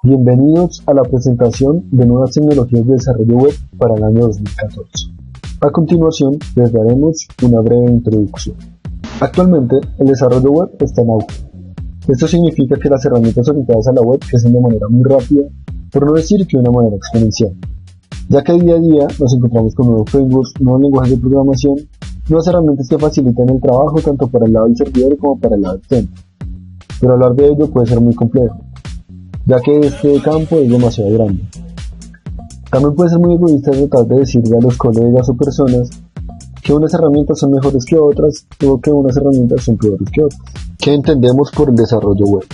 Bienvenidos a la presentación de nuevas tecnologías de desarrollo web para el año 2014. A continuación, les daremos una breve introducción. Actualmente, el desarrollo web está en auge. Esto significa que las herramientas orientadas a la web crecen de manera muy rápida, por no decir que de una manera exponencial, ya que día a día nos encontramos con nuevos frameworks, nuevos lenguajes de programación, nuevas herramientas que facilitan el trabajo tanto para el lado del servidor como para el lado del cliente. Pero hablar de ello puede ser muy complejo, ya que este campo es demasiado grande. También puede ser muy egoísta tratar de decirle a los colegas o personas que unas herramientas son mejores que otras o que unas herramientas son peores que otras. ¿Qué entendemos por el desarrollo web?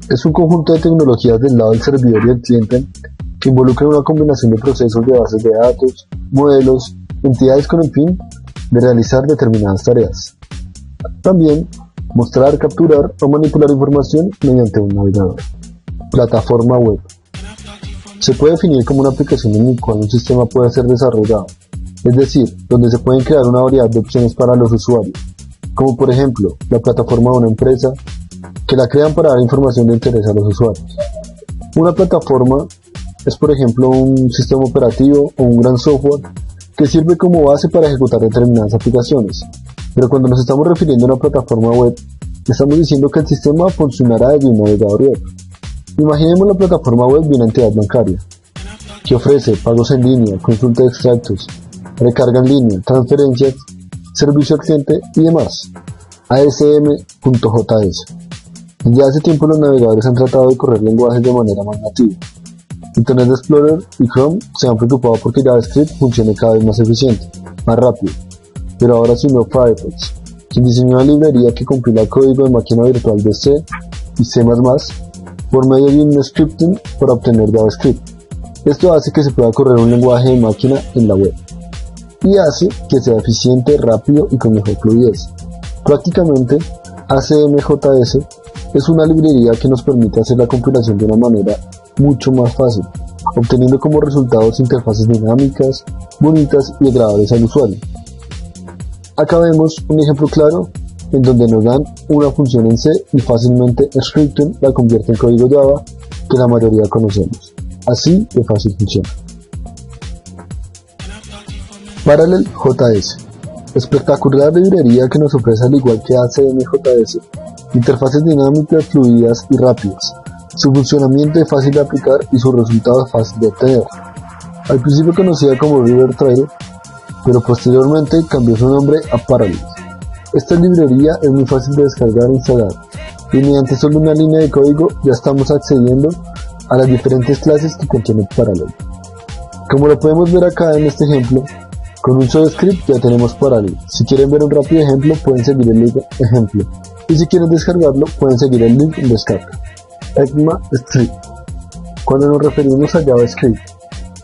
Es un conjunto de tecnologías del lado del servidor y del cliente que involucran una combinación de procesos de bases de datos, modelos, entidades con el fin de realizar determinadas tareas. También mostrar, capturar o manipular información mediante un navegador. Plataforma web. Se puede definir como una aplicación en la cual un sistema puede ser desarrollado, es decir, donde se pueden crear una variedad de opciones para los usuarios, como por ejemplo, la plataforma de una empresa, que la crean para dar información de interés a los usuarios. Una plataforma es por ejemplo un sistema operativo o un gran software que sirve como base para ejecutar determinadas aplicaciones. Pero cuando nos estamos refiriendo a una plataforma web, estamos diciendo que el sistema funcionará desde un navegador web. Imaginemos la plataforma web de una entidad bancaria, que ofrece pagos en línea, consulta de extractos, recarga en línea, transferencias, servicio al cliente y demás. ASM.js. Desde hace tiempo los navegadores han tratado de correr lenguajes de manera más nativa. Internet Explorer y Chrome se han preocupado porque JavaScript funcione cada vez más eficiente, más rápido. Pero ahora se unió Firefox, quien diseñó una librería que compila código de máquina virtual de C y C++ por medio de un scripting para obtener JavaScript. Esto hace que se pueda correr un lenguaje de máquina en la web y hace que sea eficiente, rápido y con mejor fluidez. Prácticamente, ACMJS es una librería que nos permite hacer la compilación de una manera mucho más fácil, obteniendo como resultados interfaces dinámicas, bonitas y agradables al usuario. Acá vemos un ejemplo claro en donde nos dan una función en C y fácilmente Scripting la convierte en código Java que la mayoría conocemos. Así de fácil funciona. Parallel.js. Espectacular librería que nos ofrece, al igual que ACMJS, interfaces dinámicas, fluidas y rápidas. Su funcionamiento es fácil de aplicar y su resultado es fácil de obtener. Al principio conocida como Rivertrail, pero posteriormente cambió su nombre a Parallel. Esta librería es muy fácil de descargar e instalar, y mediante solo una línea de código ya estamos accediendo a las diferentes clases que contiene Parallel. Como lo podemos ver acá en este ejemplo, con un solo script ya tenemos Parallel. Si quieren ver un rápido ejemplo, pueden seguir el link ejemplo, y si quieren descargarlo, pueden seguir el link en descarga. ECMAScript. Cuando nos referimos a JavaScript,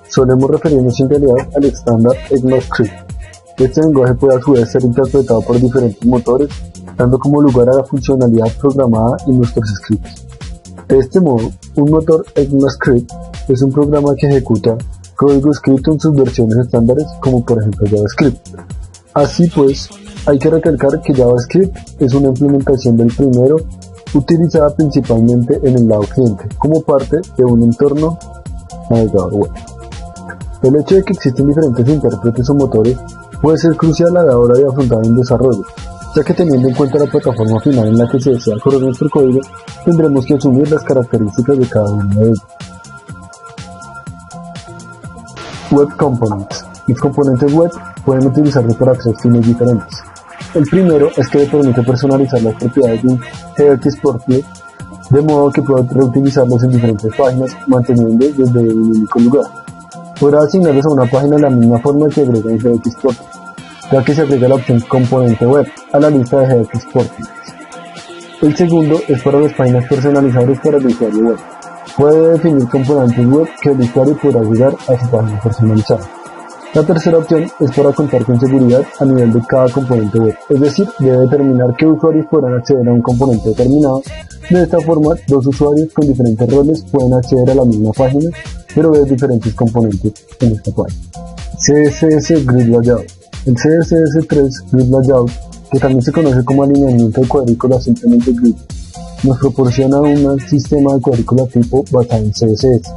solemos referirnos en realidad al estándar ECMAScript. Este lenguaje puede a su vez ser interpretado por diferentes motores, dando como lugar a la funcionalidad programada en nuestros scripts. De este modo, un motor ECMAScript es un programa que ejecuta código escrito en sus versiones estándares, como por ejemplo JavaScript. Así pues, hay que recalcar que JavaScript es una implementación del primero, utilizada principalmente en el lado cliente, como parte de un entorno navegador web. El hecho de que existen diferentes intérpretes o motores puede ser crucial a la hora de afrontar un desarrollo, ya que teniendo en cuenta la plataforma final en la que se desea correr nuestro código, tendremos que asumir las características de cada uno de ellos. Web Components. Los componentes web pueden utilizarse para tres fines diferentes. El primero es que le permite personalizar las propiedades de un Headers Portlet, de modo que pueda reutilizarlos en diferentes páginas, manteniendo desde un único lugar. Podrá asignarlos a una página de la misma forma que agrega un Headers Portlet, ya que se agrega la opción Componente Web a la lista de Headers Portlets. El segundo es para las páginas personalizables para el usuario web. Puede definir componentes web que el usuario podrá agregar a su página personalizada. La tercera opción es para contar con seguridad a nivel de cada componente web, es decir, debe determinar qué usuarios podrán acceder a un componente determinado. De esta forma, dos usuarios con diferentes roles pueden acceder a la misma página, pero ver diferentes componentes en esta página. CSS Grid Layout. El CSS3 Grid Layout, que también se conoce como alineamiento de cuadrículas simplemente grid, nos proporciona un sistema de cuadrícula tipo basado en CSS,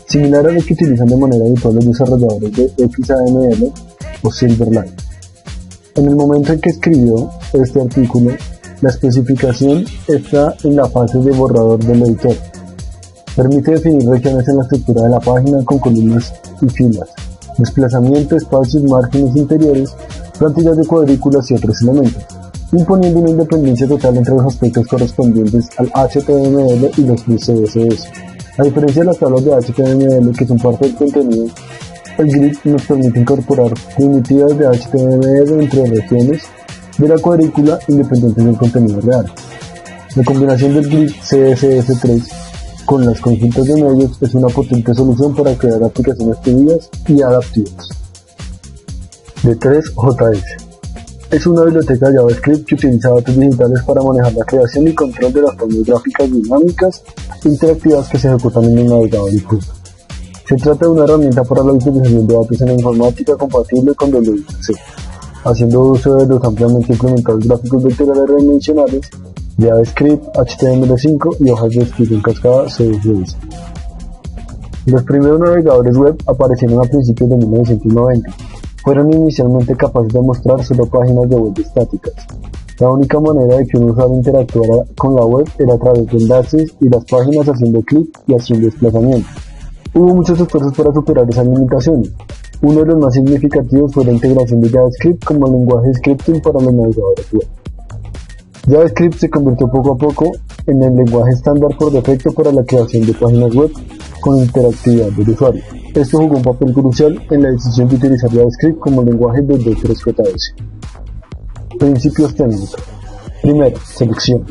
similar a lo que utilizan de manera habitual los desarrolladores de XAML o Silverlight. En el momento en que escribió este artículo, la especificación está en la fase de borrador del editor. Permite definir regiones en la estructura de la página con columnas y filas, desplazamiento, espacios, márgenes interiores, plantillas de cuadrículas y otros elementos, imponiendo una independencia total entre los aspectos correspondientes al HTML y los de CSS. A diferencia de las tablas de HTML que son parte del contenido, el grid nos permite incorporar primitivas de HTML entre regiones de la cuadrícula independientes del contenido real. La combinación del grid CSS3 con las conjuntas de medios es una potente solución para crear aplicaciones fluidas y adaptivas. D3JS es una biblioteca de JavaScript que utiliza datos digitales para manejar la creación y control de las formas gráficas dinámicas e interactivas que se ejecutan en el navegador y punto. Se trata de una herramienta para la utilización de datos en la informática compatible con WC, haciendo uso de los ampliamente implementados gráficos vectoriales redimensionales, JavaScript, HTML5 y hojas de escrito en cascada CSS. Los primeros navegadores web aparecieron a principios de 1990. Fueron inicialmente capaces de mostrar solo páginas de web estáticas. La única manera de que un usuario interactuara con la web era a través de enlaces y las páginas haciendo clic y haciendo desplazamiento. Hubo muchos esfuerzos para superar esas limitaciones. Uno de los más significativos fue la integración de JavaScript como lenguaje de scripting para los navegadores web. JavaScript se convirtió poco a poco en el lenguaje estándar por defecto para la creación de páginas web con interactividad del usuario. Esto jugó un papel crucial en la decisión de utilizar JavaScript como lenguaje de D3JS. Principios técnicos. Primero, selección.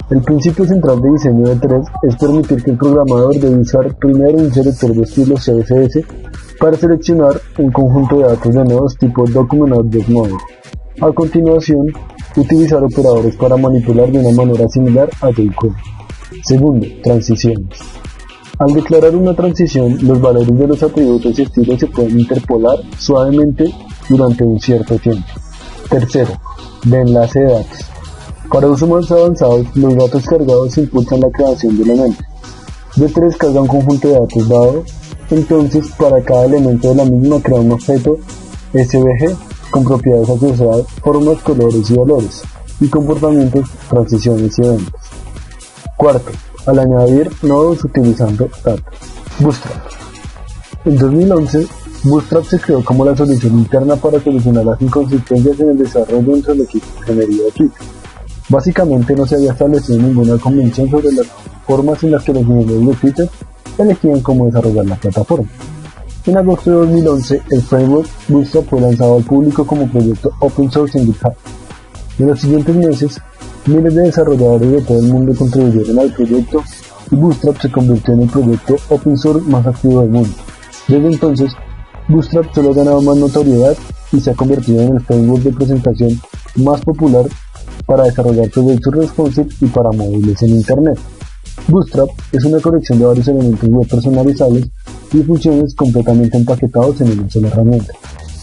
El principio central de diseño de D3 es permitir que el programador debe usar primero un selector de estilo CSS para seleccionar un conjunto de datos de nodos tipo DocumentObjectModel. A continuación, utilizar operadores para manipular de una manera similar a jQuery. Segundo, transiciones. Al declarar una transición, los valores de los atributos y estilos se pueden interpolar suavemente durante un cierto tiempo. Tercero, de enlace de datos. Para usos más avanzados, los datos cargados impulsan la creación de elementos. D3 carga un conjunto de datos dado, entonces para cada elemento de la misma crea un objeto SVG con propiedades asociadas, formas, colores y valores, y comportamientos, transiciones y eventos. Cuarto, al añadir nodos utilizando data. Bootstrap. En 2011, Bootstrap se creó como la solución interna para solucionar las inconsistencias en el desarrollo entre el equipo de ingeniería de Twitter. Básicamente no se había establecido ninguna convención sobre las formas en las que los ingenieros de Twitter elegían cómo desarrollar la plataforma. En agosto de 2011, el framework Bootstrap fue lanzado al público como proyecto open source en GitHub. En los siguientes meses, miles de desarrolladores de todo el mundo contribuyeron al proyecto y Bootstrap se convirtió en el proyecto open source más activo del mundo. Desde entonces, Bootstrap solo ha ganado más notoriedad y se ha convertido en el framework de presentación más popular para desarrollar proyectos responsive y para móviles en Internet. Bootstrap es una colección de varios elementos web personalizables y funciones completamente empaquetados en una sola herramienta.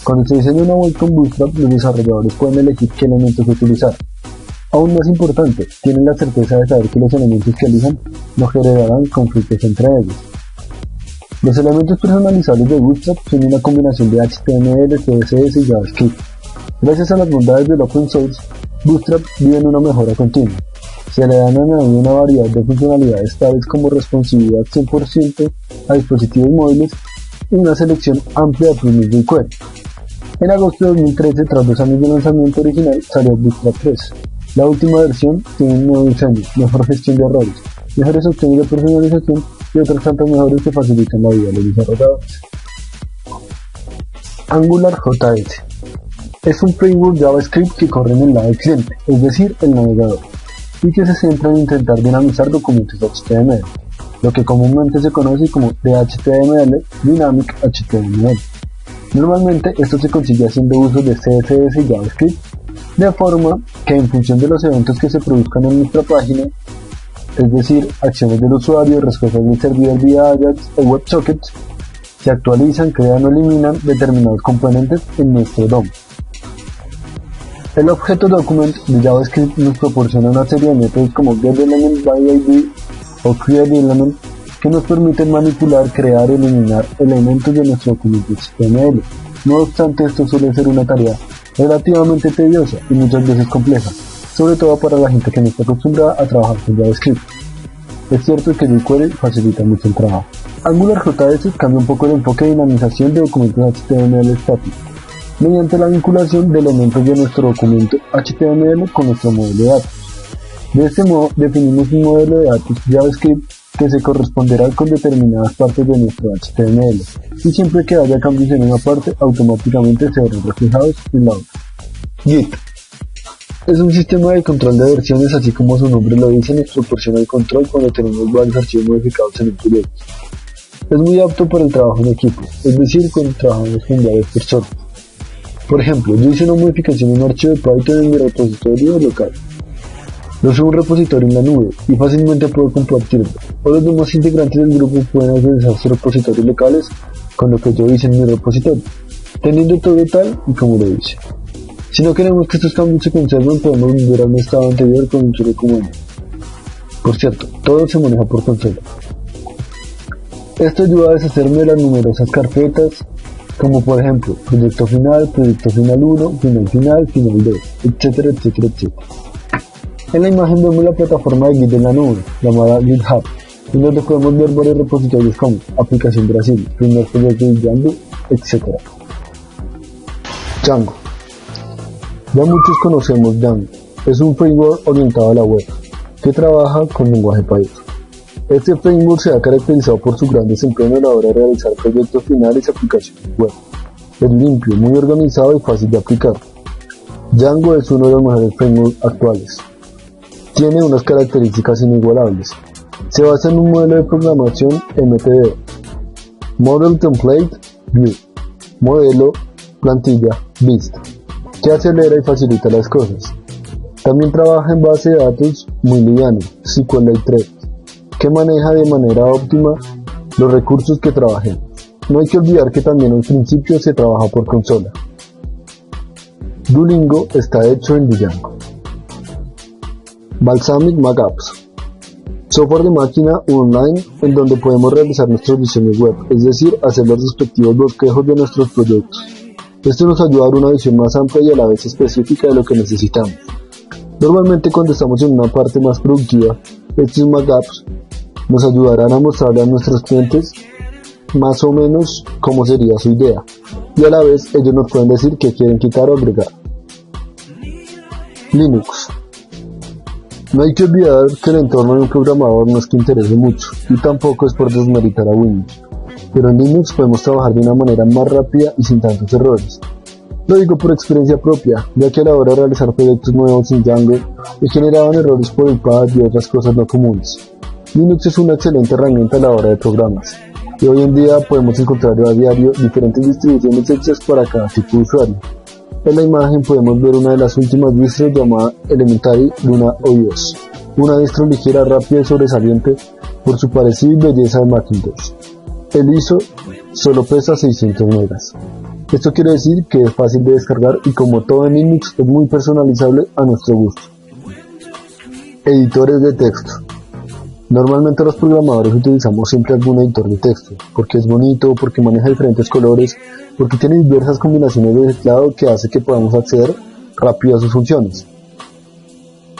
Cuando se diseña una web con Bootstrap, los desarrolladores pueden elegir qué elementos utilizar. Aún más importante, tienen la certeza de saber que los elementos que elijan no generarán conflictos entre ellos. Los elementos personalizables de Bootstrap son una combinación de HTML, CSS y JavaScript. Gracias a las bondades del open source, Bootstrap vive en una mejora continua. Se le han añadido una variedad de funcionalidades tales como responsividad 100% a dispositivos móviles y una selección amplia de plugins de jQuery. En agosto de 2013, tras 2 años de lanzamiento original, salió Bootstrap 3. La última versión tiene un nuevo diseño, mejor gestión de errores, mejores opciones de personalización y otras tantas mejoras que facilitan la vida de los desarrolladores. AngularJS es un framework JavaScript que corre en el lado del cliente, es decir, el navegador, y que se centra en intentar dinamizar documentos HTML, lo que comúnmente se conoce como DHTML, Dynamic HTML. Normalmente esto se consigue haciendo uso de CSS y JavaScript, de forma que en función de los eventos que se produzcan en nuestra página, es decir, acciones del usuario, respuestas del servidor vía Ajax o WebSockets, se actualizan, crean o eliminan determinados componentes en nuestro DOM. El objeto document de JavaScript nos proporciona una serie de métodos como getElementById o createElement que nos permiten manipular, crear y eliminar elementos de nuestro documento HTML. No obstante, esto suele ser una tarea relativamente tediosa y muchas veces compleja, sobre todo para la gente que no está acostumbrada a trabajar con JavaScript. Es cierto que jQuery facilita mucho el trabajo. AngularJS cambia un poco el enfoque de dinamización de documentos HTML estáticos, mediante la vinculación de elementos de nuestro documento HTML con nuestro modelo de datos. De este modo, definimos un modelo de datos JavaScript que se corresponderá con determinadas partes de nuestro HTML, y siempre que haya cambios en una parte, automáticamente se verán reflejados en la otra. Git es un sistema de control de versiones, así como su nombre lo dice, nos proporciona el control cuando tenemos varios archivos modificados en un proyecto. Es muy apto para el trabajo en equipo, es decir, cuando trabajamos con varias personas. Por ejemplo, yo hice una modificación en un archivo de Python en mi repositorio local. Lo subo a un repositorio en la nube y fácilmente puedo compartirlo, o los demás integrantes del grupo pueden acceder a sus repositorios locales con lo que yo hice en mi repositorio, teniendo todo tal y como lo hice. Si no queremos que estos cambios se conserven, podemos volver a un estado anterior con un solo comando. Por cierto, todo se maneja por consola. Esto ayuda a deshacerme de las numerosas carpetas, como por ejemplo, proyecto final 1, final 2, etcétera, etcétera, etcétera. En la imagen vemos la plataforma de Git en la nube, llamada GitHub, en donde podemos ver varios repositorios como Aplicación Brasil, primer proyecto de Django, etc. Django. Ya muchos conocemos Django. Es un framework orientado a la web, que trabaja con lenguaje Python. Este framework se ha caracterizado por su gran desempeño a la hora de realizar proyectos finales y aplicaciones web. Es limpio, muy organizado y fácil de aplicar. Django es uno de los mejores frameworks actuales. Tiene unas características inigualables. Se basa en un modelo de programación MTD, Model Template View, modelo plantilla vista, que acelera y facilita las cosas. También trabaja en base de datos muy liviano, SQLite Threads, que maneja de manera óptima los recursos que trabajemos. No hay que olvidar que también al principio se trabaja por consola. Duolingo está hecho en Django. Balsamiq MacApps, software de máquina online en donde podemos realizar nuestros diseños web, es decir, hacer los respectivos bosquejos de nuestros proyectos. Esto nos ayuda a dar una visión más amplia y a la vez específica de lo que necesitamos. Normalmente cuando estamos en una parte más productiva, estos MacApps nos ayudarán a mostrarle a nuestros clientes más o menos cómo sería su idea, y a la vez ellos nos pueden decir qué quieren quitar o agregar. Linux. No hay que olvidar que el entorno de un programador no es que interese mucho, y tampoco es por desmeritar a Windows, pero en Linux podemos trabajar de una manera más rápida y sin tantos errores. Lo digo por experiencia propia, ya que a la hora de realizar proyectos nuevos en Django me generaban errores por el pad y otras cosas no comunes. Linux es una excelente herramienta a la hora de programas, y hoy en día podemos encontrar a diario diferentes distribuciones hechas para cada tipo de usuario. En la imagen podemos ver una de las últimas distros llamada Elementary Luna OS, una distro ligera, rápida y sobresaliente por su parecido y belleza de Macintosh. El ISO solo pesa 600 megas. Esto quiere decir que es fácil de descargar y, como todo en Linux, es muy personalizable a nuestro gusto. Editores de texto. Normalmente los programadores utilizamos siempre algún editor de texto, porque es bonito, porque maneja diferentes colores, porque tiene diversas combinaciones de teclado que hace que podamos acceder rápido a sus funciones,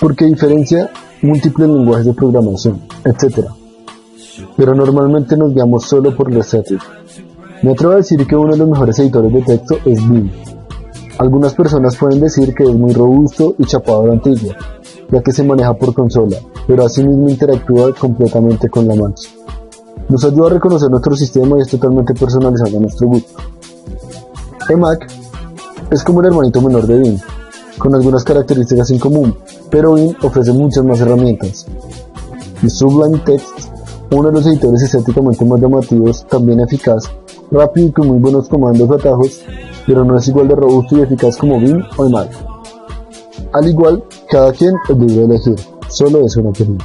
porque diferencia múltiples lenguajes de programación, etc. Pero normalmente nos guiamos solo por la estética. Me atrevo a decir que uno de los mejores editores de texto es Vim. Algunas personas pueden decir que es muy robusto y chapado a la antigua, ya que se maneja por consola, pero asimismo interactúa completamente con la máquina. Nos ayuda a reconocer nuestro sistema y es totalmente personalizado a nuestro gusto. Emacs es como el hermanito menor de Vim, con algunas características en común, pero Vim ofrece muchas más herramientas. Y Sublime Text, uno de los editores estéticamente más llamativos, también eficaz, rápido y con muy buenos comandos o atajos, pero no es igual de robusto y eficaz como Vim o Emacs. Al igual, cada quien es libre de elegir, solo es una opinión.